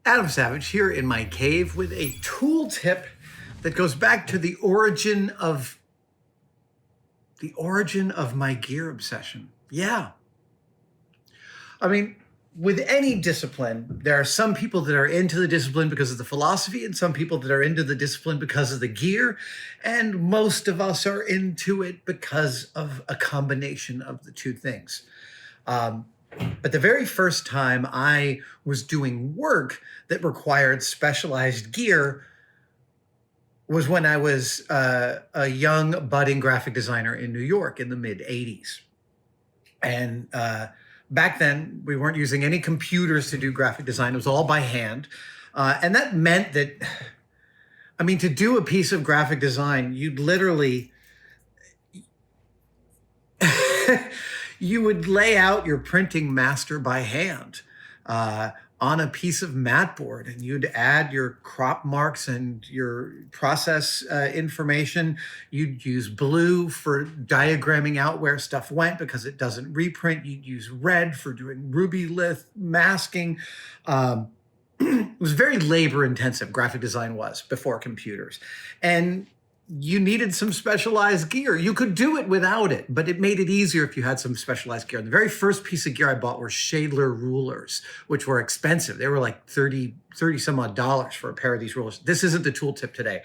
Adam Savage here in my cave with a tool tip that goes back to the origin of my gear obsession. Yeah. I mean, with any discipline, there are some people that are into the discipline because of the philosophy and some people that are into the discipline because of the gear. And most of us are into it because of a combination of the two things. But the very first time I was doing work that required specialized gear was when I was a young budding graphic designer in New York in the mid 80s. And back then, we weren't using any computers to do graphic design. It was all by hand. And that meant that, I mean, to do a piece of graphic design, you'd literally, you would lay out your printing master by hand on a piece of mat board, and you'd add your crop marks and your process information. You'd use blue for diagramming out where stuff went because it doesn't reprint. You'd use red for doing ruby lith masking. It was very labor intensive, graphic design was, before computers. And you needed some specialized gear. You could do it without it, but it made it easier if you had some specialized gear. And the very first piece of gear I bought were Shadler rulers, which were expensive. They were like 30 some odd dollars for a pair of these rulers. This isn't the tool tip today.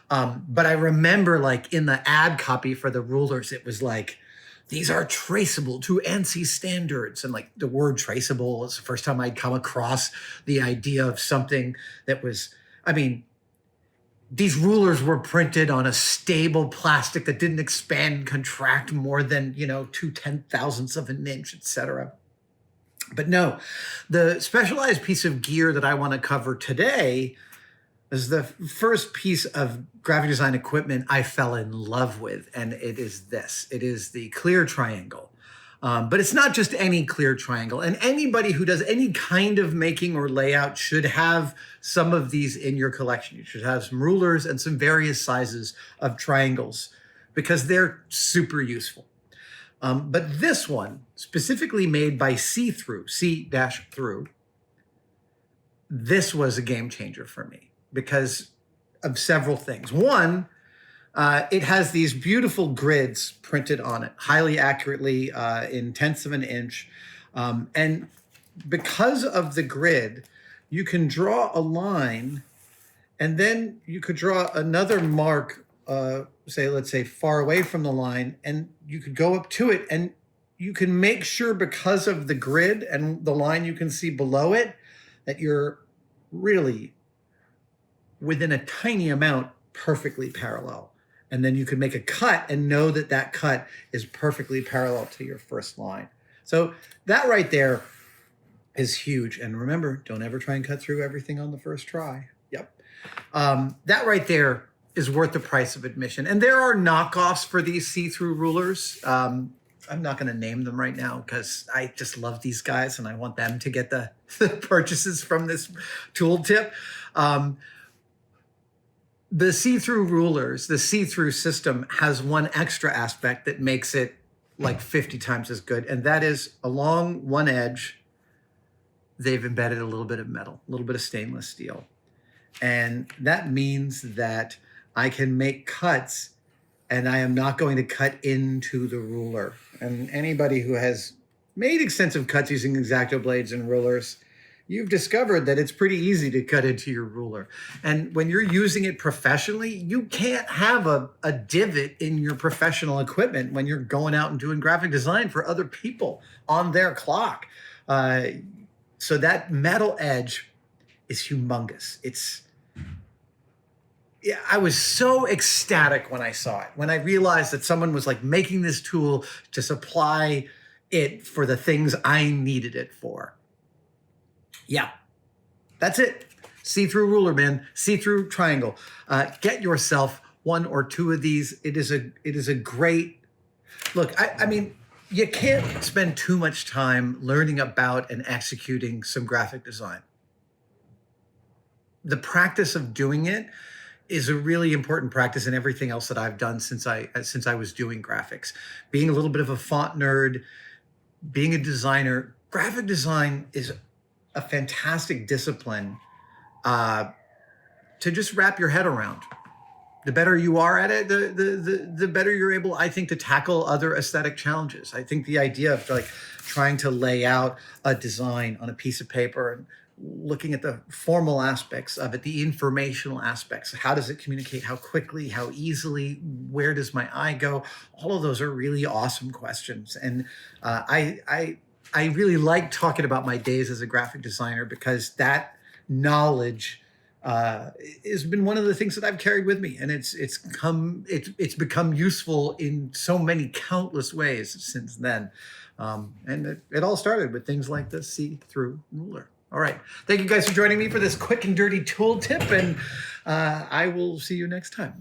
But I remember, like, in the ad copy for the rulers, it was like, these are traceable to ANSI standards. And like the word traceable was the first time I'd come across the idea of something that was, I mean, these rulers were printed on a stable plastic that didn't expand and contract more than, 2/10,000ths of an inch, etc. But no, the specialized piece of gear that I want to cover today is the first piece of graphic design equipment I fell in love with, and it is this. It is the clear triangle. But it's not just any clear triangle. And anybody who does any kind of making or layout should have some of these in your collection. You should have some rulers and some various sizes of triangles because they're super useful. But this one, specifically made by C-Thru, C-Thru, this was a game changer for me because of several things. One, it has these beautiful grids printed on it, highly accurately in tenths of an inch. And because of the grid, you can draw a line and then you could draw another mark, let's say far away from the line, and you could go up to it and you can make sure, because of the grid and the line you can see below it, that you're really within a tiny amount perfectly parallel. And then you can make a cut and know that that cut is perfectly parallel to your first line. So that right there is huge. And remember, don't ever try and cut through everything on the first try. Yep. That right there is worth the price of admission. And there are knockoffs for these C-Thru rulers. I'm not going to name them right now because I just love these guys and I want them to get the purchases from this tool tip. The C-Thru rulers, the C-Thru system has one extra aspect that makes it like 50 times as good. And that is, along one edge, they've embedded a little bit of metal, a little bit of stainless steel. And that means that I can make cuts and I am not going to cut into the ruler. And anybody who has made extensive cuts using X-Acto blades and rulers, you've discovered that it's pretty easy to cut into your ruler. And when you're using it professionally, you can't have a divot in your professional equipment when you're going out and doing graphic design for other people on their clock. So that metal edge is humongous. I was so ecstatic when I saw it, when I realized that someone was like making this tool to supply it for the things I needed it for. Yeah, that's it. C-Thru ruler, man. C-Thru triangle. Get yourself one or two of these. It is a great look. I mean, you can't spend too much time learning about and executing some graphic design. The practice of doing it is a really important practice in everything else that I've done since I was doing graphics. Being a little bit of a font nerd, being a designer, graphic design is a fantastic discipline to just wrap your head around. The better you are at it, the better you're able, I think, to tackle other aesthetic challenges. I think the idea of like trying to lay out a design on a piece of paper and looking at the formal aspects of it, the informational aspects, how does it communicate, how quickly, how easily, where does my eye go? All of those are really awesome questions. And I really like talking about my days as a graphic designer because that knowledge has been one of the things that I've carried with me, and it's become useful in so many countless ways since then. And it all started with things like the See-Thru ruler. All right, thank you guys for joining me for this quick and dirty tool tip, and I will see you next time.